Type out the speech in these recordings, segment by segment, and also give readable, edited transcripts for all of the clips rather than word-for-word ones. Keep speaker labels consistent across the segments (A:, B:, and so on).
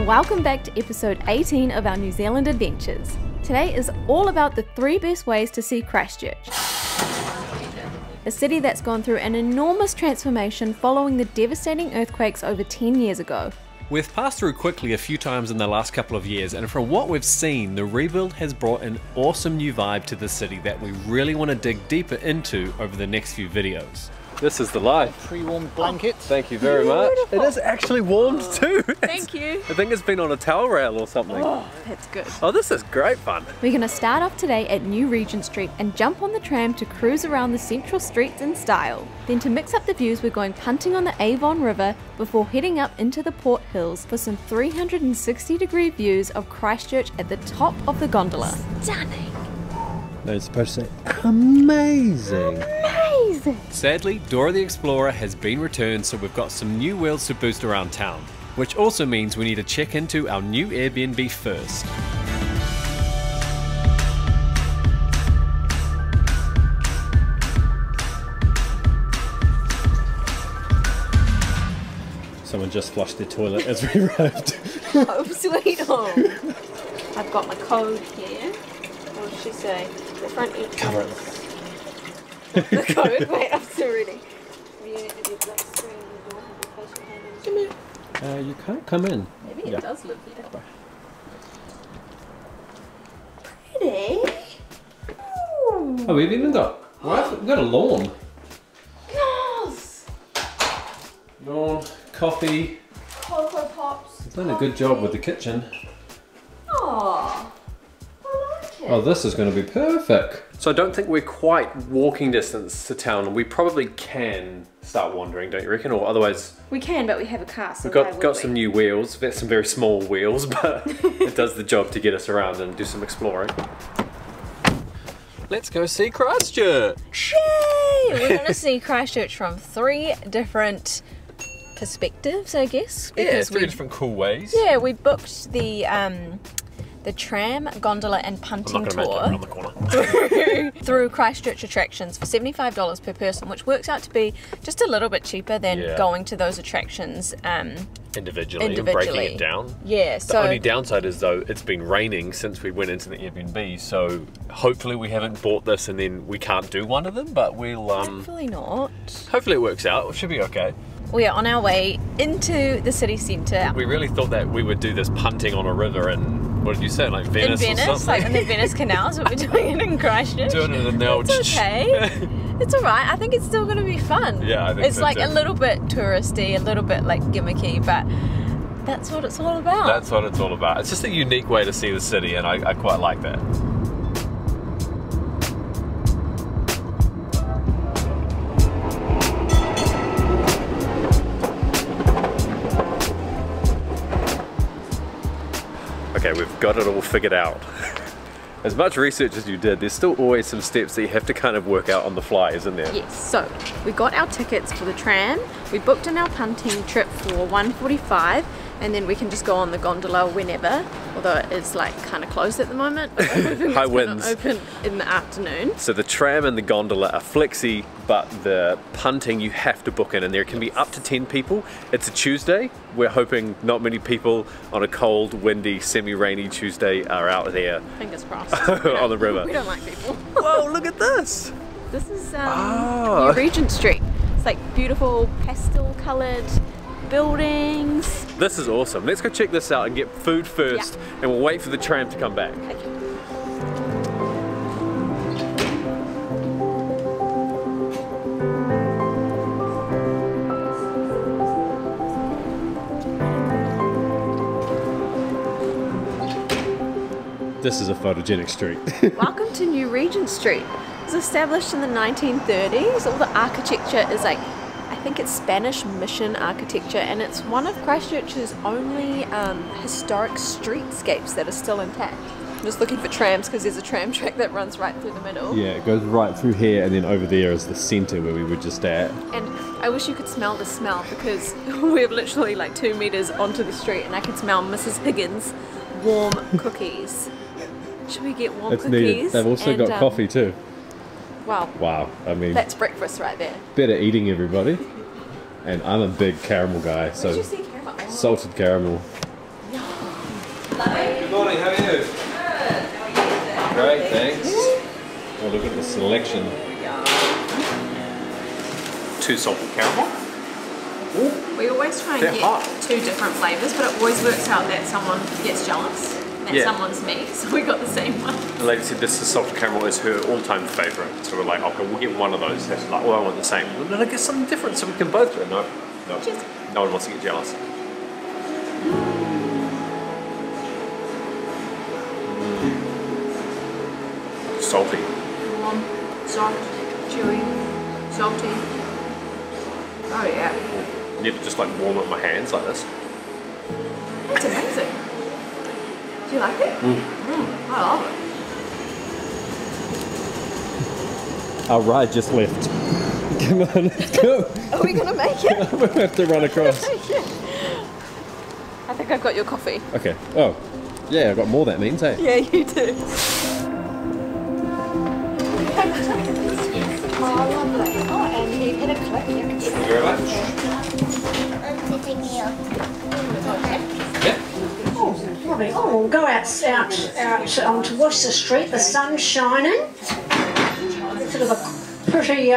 A: Welcome back to episode 18 of our New Zealand adventures. Today is all about the 3 best ways to see Christchurch. A city that's gone through an enormous transformation following the devastating earthquakes over 10 years ago.
B: We've passed through quickly a few times in the last couple of years, and from what we've seen, the rebuild has brought an awesome new vibe to the city that we really want to dig deeper into over the next few videos. This is the life.
C: Pre-warmed blanket.
B: Thank you very much. It is actually warmed too.
A: Thank you.
B: I think it's been on a towel rail or something.
A: Oh, that's good.
B: Oh, this is great fun.
A: We're going to start off today at New Regent Street and jump on the tram to cruise around the central streets in style. Then to mix up the views, we're going punting on the Avon River before heading up into the Port Hills for some 360-degree views of Christchurch at the top of the gondola. Stunning.
D: No, it's supposed to say amazing.
A: Amazing.
B: Sadly, Dora the Explorer has been returned, so we've got some new wheels to boost around town, which also means we need to check into our new Airbnb first.
D: Someone just flushed their toilet as we arrived.
A: Oh, sweet home. I've got my code here. What did she say? The front entrance.
D: Cover it.
A: The code? Wait, I'm still reading.
D: You can't come in.
A: Maybe it does live here. Pretty. Ooh.
D: Oh, we've even got, we've got a lawn.
A: Yes.
D: Lawn, coffee.
A: Cocoa Pops.
D: We've done a good job with the kitchen.
A: Aww. I like it.
D: Oh, this is going to be perfect.
B: So I don't think we're quite walking distance to town. We probably can start wandering, don't you reckon? Or otherwise...
A: We can, but we have a car, so
B: we've got some new wheels. That's some very small wheels, but it does the job to get us around and do some exploring. Let's go see Christchurch!
A: Yay! We're going to see Christchurch from 3 different perspectives, I guess.
B: Yeah, 3 different cool ways.
A: Yeah, we booked the Tram, Gondola and Punting tour through Christchurch attractions for $75 per person, which works out to be just a little bit cheaper than going to those attractions
B: individually and breaking it down.
A: Yeah,
B: The only downside is though it's been raining since we went into the Airbnb, so hopefully we haven't bought this and then we can't do one of them, but we'll
A: hopefully not.
B: Hopefully it works out. It should be okay.
A: We are on our way into the city centre.
B: We really thought that we would do this punting on a river in, what did you say, like Venice or something?
A: In Venice, like in the Venice canals, but we're doing it in Christchurch.
B: Doing it in the old...
A: It's okay. It's alright. I think it's still going to be fun.
B: Yeah, I think
A: it's
B: so
A: like
B: too.
A: a little bit touristy, a little bit like gimmicky, but that's what it's all about.
B: That's what it's all about. It's just a unique way to see the city, and I quite like that. Okay, we've got it all figured out. As much research as you did, there's still always some steps that you have to kind of work out on the fly, isn't there?
A: Yes, so we got our tickets for the tram, we booked in our punting trip for 1:45, and then we can just go on the gondola whenever, although it is like kind of closed at the moment. But
B: High winds.
A: Open in the afternoon.
B: So the tram and the gondola are flexi, but the punting you have to book in, and there can be up to 10 people. It's a Tuesday. We're hoping not many people on a cold, windy, semi-rainy Tuesday are out there.
A: Fingers crossed.
B: On the river.
A: We don't like people.
B: Whoa, look at this!
A: This is New Regent Street. It's like beautiful pastel coloured buildings.
B: This is awesome. Let's go check this out and get food first, and we'll wait for the tram to come back.
A: Okay.
D: This is a photogenic street.
A: Welcome to New Regent Street. It was established in the 1930s. All the architecture is like, I think it's Spanish mission architecture, and it's one of Christchurch's only historic streetscapes that are still intact. I'm just looking for trams because there's a tram track that runs right through the middle.
D: Yeah, it goes right through here, and then over there is the centre where we were just at.
A: And I wish you could smell the smell, because we're literally like 2 meters onto the street and I can smell Mrs. Higgins' warm cookies. Should we get warm
D: It's
A: cookies?
D: needed. They've also got coffee too.
A: Wow.
D: Wow, I mean,
A: That's breakfast right there.
D: better eating, everybody. And I'm a big caramel guy, so
A: Did you see caramel? Oh.
D: salted caramel.
A: Yum.
B: Great, thanks. Oh, look at the selection. 2 salted caramel.
A: We always try and get 2 different flavours, but it always works out that someone gets jealous. That someone's me, so we got the same one.
B: The lady said this salted caramel is her all-time favourite. So we're like, okay, we'll get one of those. That's like, oh, I want the same. Well, then I get something different so we can both do it. No.
A: Cheers.
B: No one wants to get jealous. Salty.
A: Warm, soft, chewy, salty. Oh yeah.
B: I need to just like warm up my hands like this.
A: That's amazing. Do you like it? I love it.
D: Our ride just left. Come on, let's go.
A: Are we gonna make it?
D: We have to run across.
A: I think I've got your coffee.
D: Okay. Oh, yeah, I've got more, that means, hey?
A: Yeah, you do. Oh, lovely. Oh, and you get a clip.
B: Thank you very much.
C: Oh, we'll go out onto Worcester Street. The sun's shining. Sort of a pretty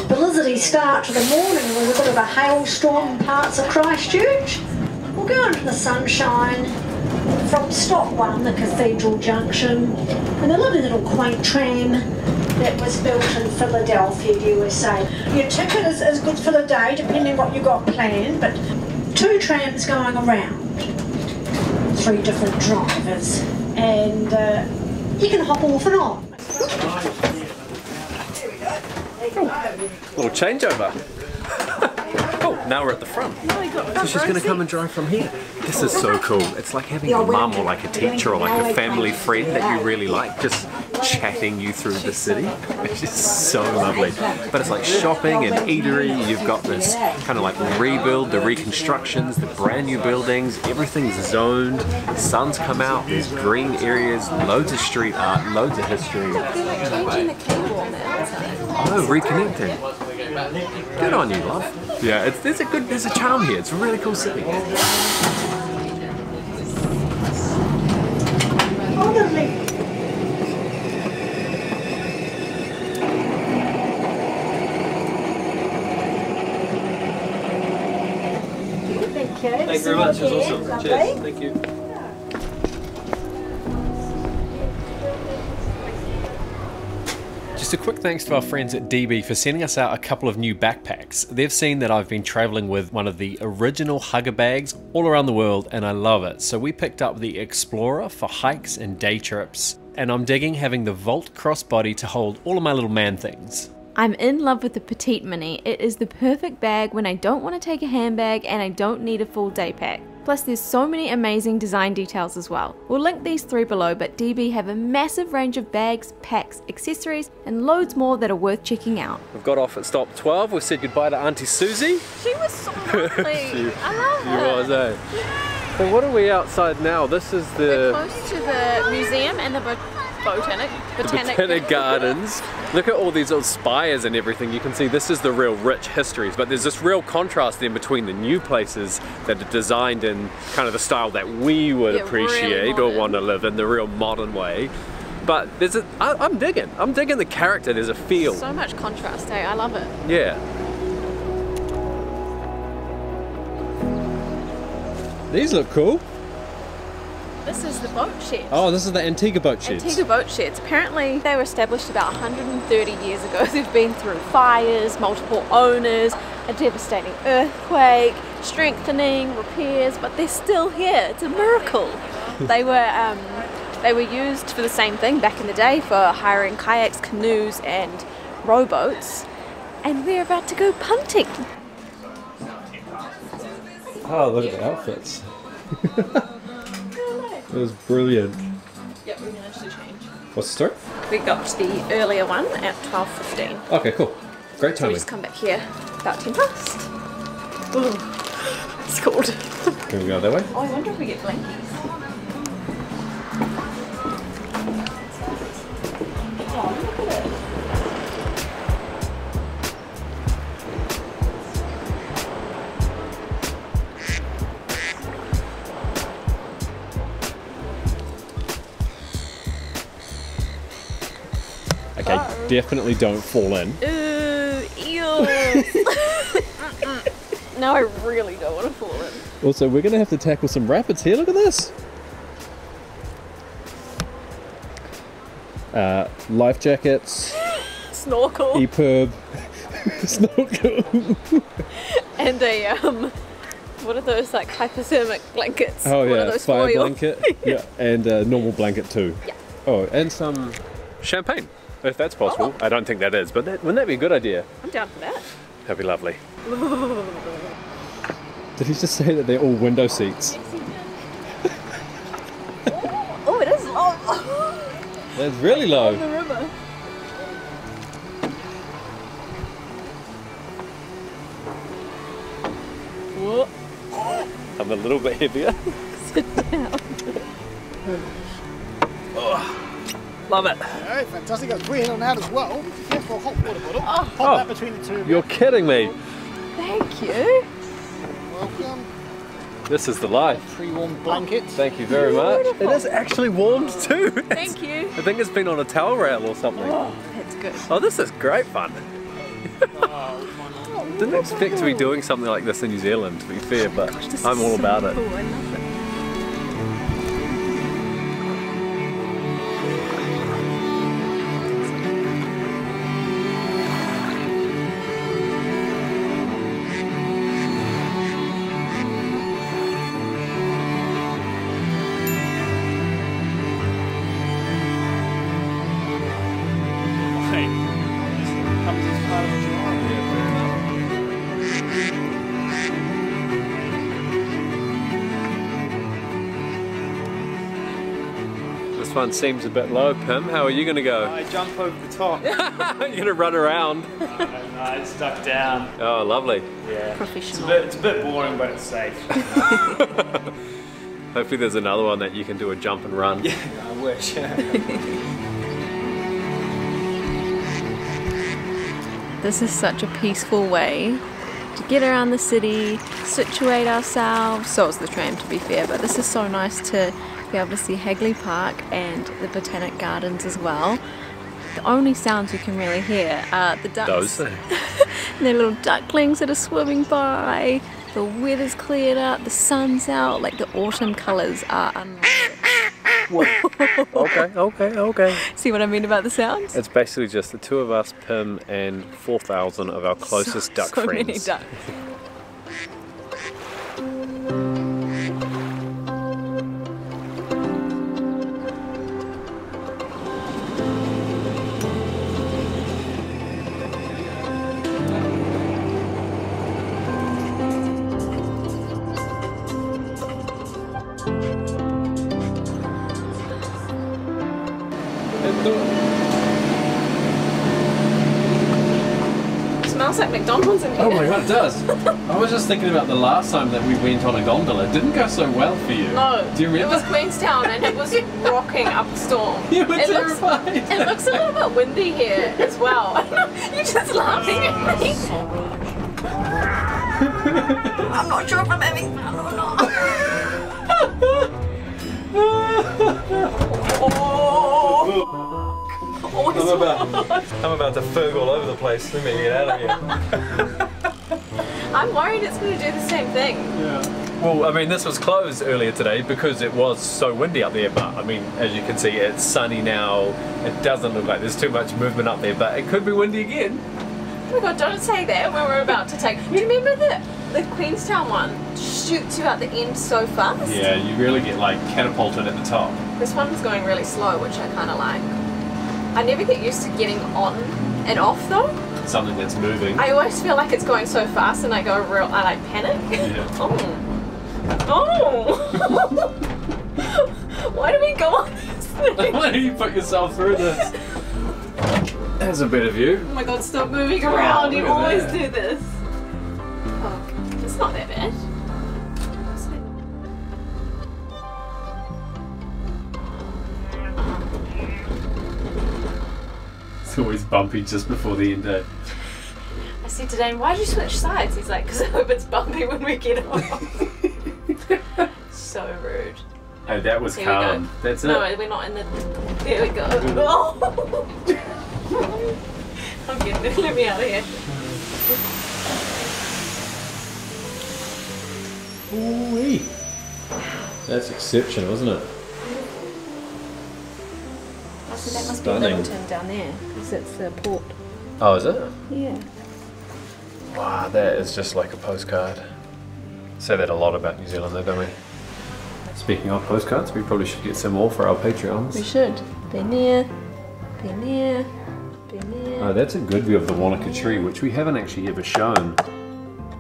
C: blizzardy start to the morning. There was a bit of a hailstorm in parts of Christchurch. We'll go into the sunshine from stop 1, the Cathedral Junction, and a lovely little quaint tram that was built in Philadelphia, USA. Your ticket is good for the day, depending what you've got planned, but 2 trams going around, 3 different drivers, and you can hop off and on.
B: Little changeover. Oh, now we're at the front. So she's going to come and drive from here. This is so cool. It's like having a mum or like a teacher or like a family friend that you really like just chatting you through the city. It's just so lovely. But it's like shopping and eatery. You've got this kind of like rebuild, the reconstructions, the brand new buildings. Everything's zoned. Sun's come out. There's green areas, loads of street art, loads of history.
A: Changing the cable on the outside.
B: Oh, reconnecting. Good on you, love. Yeah, there's a charm here. It's a really cool city. Thank you very much. It was awesome. Cheers. Thank you.
E: Just a quick thanks to our friends at DB for sending us out a couple of new backpacks. They've seen that I've been traveling with one of the original Hugger bags all around the world and I love it. So we picked up the Explorer for hikes and day trips. And I'm digging having the Vault crossbody to hold all of my little man things.
A: I'm in love with the Petite Mini. It is the perfect bag when I don't want to take a handbag and I don't need a full day pack. Plus there's so many amazing design details as well. We'll link these 3 below, but DB have a massive range of bags, packs, accessories and loads more that are worth checking out.
B: We've got off at stop 12. We've said goodbye to Auntie Susie.
A: She was so lovely. I love her.
B: She was, eh? So what are we outside now? This is
A: We're
B: the
A: close to the museum and the botanic
B: gardens. Look at all these little spires and everything. You can see this is the real rich histories, but there's this real contrast then between the new places that are designed in kind of the style that we would appreciate or want to live in, the real modern way. But there's I'm digging the character. There's a feel.
A: So much contrast, eh? I love it.
B: Yeah.
D: These look cool.
A: This is the boat shed.
D: Oh, this is the Antigua boat sheds.
A: Antigua boat sheds. Apparently they were established about 130 years ago. They've been through fires, multiple owners, a devastating earthquake, strengthening, repairs, but they're still here. It's a miracle. They were used for the same thing back in the day, for hiring kayaks, canoes and rowboats. And we're about to go punting.
D: Oh, look at the outfits. It was brilliant.
A: Yep, we managed to change.
D: What's the story?
A: We got the earlier one at 12:15.
D: Okay, cool. Great
A: So we
D: timing.
A: just come back here about 10 past. Ooh, it's cold.
D: Can we go that way?
A: Oh, I wonder if we get blankies. Oh, look at it.
D: Okay, definitely don't fall in.
A: Ew. Now I really don't want to fall in.
D: Also, we're going to have to tackle some rapids here. Look at this. Life jackets.
A: Snorkel.
D: EPIRB. Snorkel.
A: And a, what are those, like, hypothermic blankets?
D: Oh
A: what are
D: yeah,
A: those
D: fire
A: for you?
D: blanket. Yeah, and a normal blanket too.
A: Yeah.
D: Oh, and some...
B: Champagne, if that's possible.
A: Oh.
B: I don't think that is, but wouldn't that be a good idea?
A: I'm down for that.
B: That'd be lovely.
D: Did he just say that they're all window seats?
A: Oh, it is low.
D: That's really low.
A: The river. Whoa.
B: I'm a little bit heavier.
A: Sit down.
B: Love it.
F: Alright, fantastic. Got green on out as well. Be careful, hot water bottle.
A: Oh.
F: Pop that between the two of you.
B: You're kidding me.
A: Thank you.
F: Welcome.
B: This is the life.
F: Pre-warmed blanket.
B: Thank you very much. It is actually warmed too.
A: Thank you.
B: I think it's been on a towel rail or something.
A: Oh, that's good.
B: Oh, this is great fun. Didn't expect to be doing something like this in New Zealand, to be fair, but
A: This
B: I'm
A: is
B: all
A: so
B: about it.
A: cool. I love it.
F: Comes as part of the job.
B: This one seems a bit low, Pim. How are you going to go?
G: I jump over the top.
B: You're going to run around.
G: No, it's stuck down.
B: Oh, lovely.
G: Yeah.
A: Professional.
G: It's a bit boring, but it's safe.
B: Hopefully there's another one that you can do a jump and run.
G: Yeah, I wish.
A: This is such a peaceful way to get around the city, situate ourselves. So is the tram, to be fair, but this is so nice to be able to see Hagley Park and the Botanic Gardens as well. The only sounds you can really hear are the ducks.
B: Those things.
A: And the little ducklings that are swimming by. The weather's cleared up, the sun's out, like the autumn colours are unreal.
B: Okay.
A: See what I mean about the sounds?
B: It's basically just the two of us, Pim, and 4,000 of our closest duck
A: so
B: friends.
A: many ducks. Smells like McDonald's in here.
E: Oh my god, it does. I was just thinking about the last time that we went on a gondola. It didn't go so well for you.
A: No,
E: Do you remember?
A: it was Queenstown and it was rocking up a storm.
E: You were
A: it
E: terrified.
A: It looks a little bit windy here as well. You're just laughing at me. I'm not sure if I'm having fun or not.
B: I'm about to ferg all over the place. Let me get out of here.
A: I'm worried it's going to do the same thing.
B: Well, I mean, this was closed earlier today because it was so windy up there, but I mean, as you can see, it's sunny now. It doesn't look like there's too much movement up there, but it could be windy again.
A: Oh my god, don't say that when we're about to take... Do you remember the Queenstown one shoots you out the end so fast?
E: Yeah, you really get like catapulted at the top.
A: This one's going really slow, which I kind of like. I never get used to getting on and off though.
E: Something that's moving.
A: I always feel like it's going so fast and I like panic.
E: Yeah.
A: Oh. Why do we go on this thing?
E: Why do you put yourself through this? There's a better view.
A: Oh my god, stop moving around. You
E: look at
A: always
E: that.
A: do this. Oh, it's not that bad.
E: It's always bumpy just before the end day.
A: I said to Dane, why'd you switch sides? He's like, because I hope it's bumpy when we get off. So rude.
E: Hey, that was
A: Here we
E: calm.
A: go.
E: That's
A: No,
E: it.
A: we're not in the... There we go. Oh. Let me out of here.
D: Ooh-wee. That's exceptional, isn't it?
A: Oh, so that must
D: Stunning.
A: be Littleton down there, because it's the port.
B: Oh, is it?
A: Yeah.
B: Wow, that is just like a postcard. Say that a lot about New Zealand though, don't we? Speaking of postcards, we probably should get some more for our Patreons.
A: We should. Be near, be near, be near.
D: Oh, that's a good view of the Wanaka tree, which we haven't actually ever shown.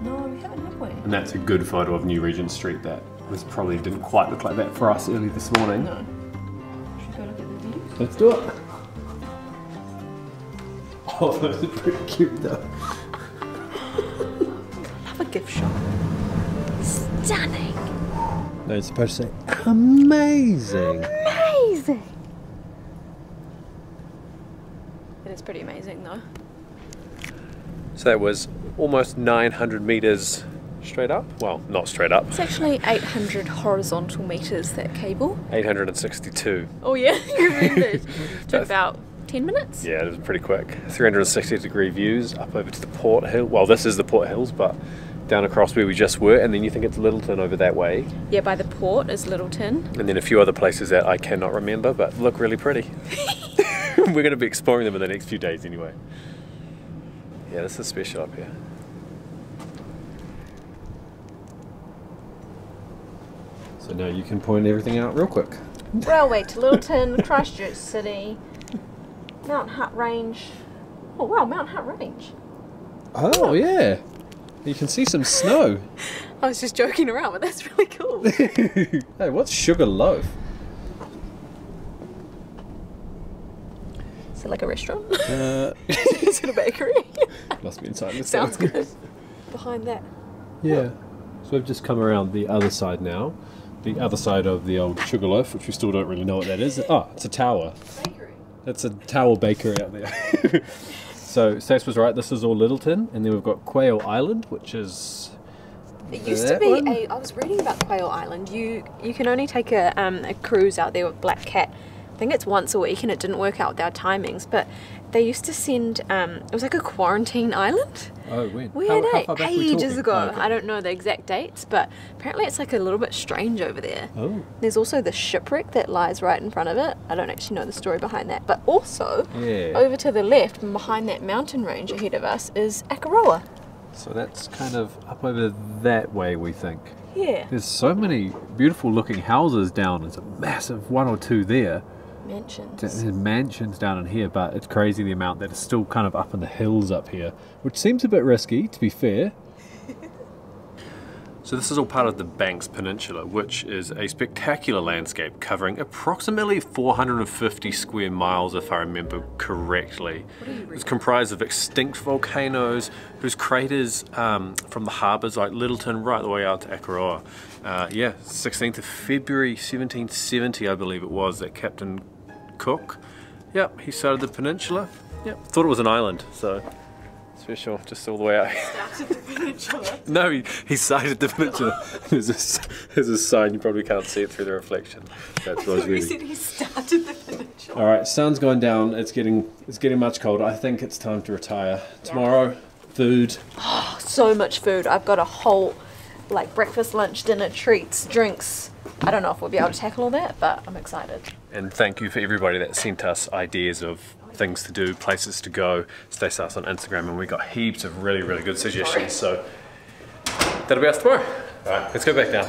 A: No, we haven't, have we?
D: And that's a good photo of New Regent Street. That was probably didn't quite look like that for us early this morning.
A: No. Should we go look at the views?
D: Let's do it. Oh, those are pretty cute though.
A: Love a gift shop. Stunning.
D: No, it's supposed to say amazing.
A: Amazing. It is pretty amazing though.
B: So that was almost 900 meters straight up. Well, not straight up.
A: It's actually 800 horizontal meters, that cable.
B: 862.
A: Oh yeah, you remembered. Took about 10 minutes?
B: Yeah, it was pretty quick. 360-degree views up over to the Port Hill. Well, this is the Port Hills, but down across where we just were, and then you think it's Littleton over that way.
A: Yeah, by the port is Littleton.
B: And then a few other places that I cannot remember, but look really pretty. We're going to be exploring them in the next few days anyway. Yeah, this is special up here.
D: So now you can point everything out real quick.
A: Railway to Littleton, Christchurch City, Mount Hutt Range. Oh wow, Mount Hutt Range.
D: Oh yeah, you can see some snow.
A: I was just joking around, but that's really cool.
D: Hey, what's Sugarloaf?
A: Is it like a restaurant? Is it a bakery?
D: Must be inside this.
A: Sounds good. Behind that.
D: Yeah. So we've just come around the other side now. The other side of the old Sugarloaf, which we still don't really know what that is. Oh, it's a tower.
A: Bakery.
D: That's a tower bakery out there. So Stace was right, this is all Littleton, and then we've got Quail Island, which is...
A: It used to be I was reading about Quail Island. You can only take a cruise out there with Black Cat. I think it's once a week, and it didn't work out with our timings, but they used to send, it was like a quarantine island.
D: Oh, when?
A: Weird,
D: How far back are we
A: ages
D: talking?
A: ago.
D: Oh, okay.
A: I don't know the exact dates, but apparently it's like a little bit strange over there.
D: Oh.
A: There's also the shipwreck that lies right in front of it. I don't actually know the story behind that. But also,
D: Yeah.
A: over to the left, behind that mountain range ahead of us, is Akaroa.
D: So that's kind of up over that way, we think.
A: Yeah.
D: There's so many beautiful looking houses down. There's a massive one or two there.
A: Mansions.
D: There's mansions down in here, but it's crazy the amount that is still kind of up in the hills up here, which seems a bit risky, to be fair.
B: So this is all part of the Banks Peninsula, which is a spectacular landscape covering approximately 450 square miles, if I remember correctly. It's comprised of extinct volcanoes, whose craters from the harbours like Littleton right the way out to Akaroa. Yeah, 16th of February 1770, I believe it was, that Captain Cook, yep, he started the peninsula. Yep, thought it was an island, so special, just all the way out.
A: Started the peninsula.
B: No, he sighted the peninsula. There's a sign, you probably can't see it through the reflection. That's what I was
A: You
B: reading.
A: said he started the peninsula.
D: Alright, sun's going down, it's getting much colder. I think it's time to retire. Tomorrow, food.
A: So much food. I've got a whole, like, breakfast, lunch, dinner, treats, drinks. I don't know if we'll be able to tackle all that, but I'm excited.
B: And thank you for everybody that sent us ideas of things to do, places to go. Stay us on Instagram, and we got heaps of really, really good suggestions. So that'll be us tomorrow. All right, let's go back down.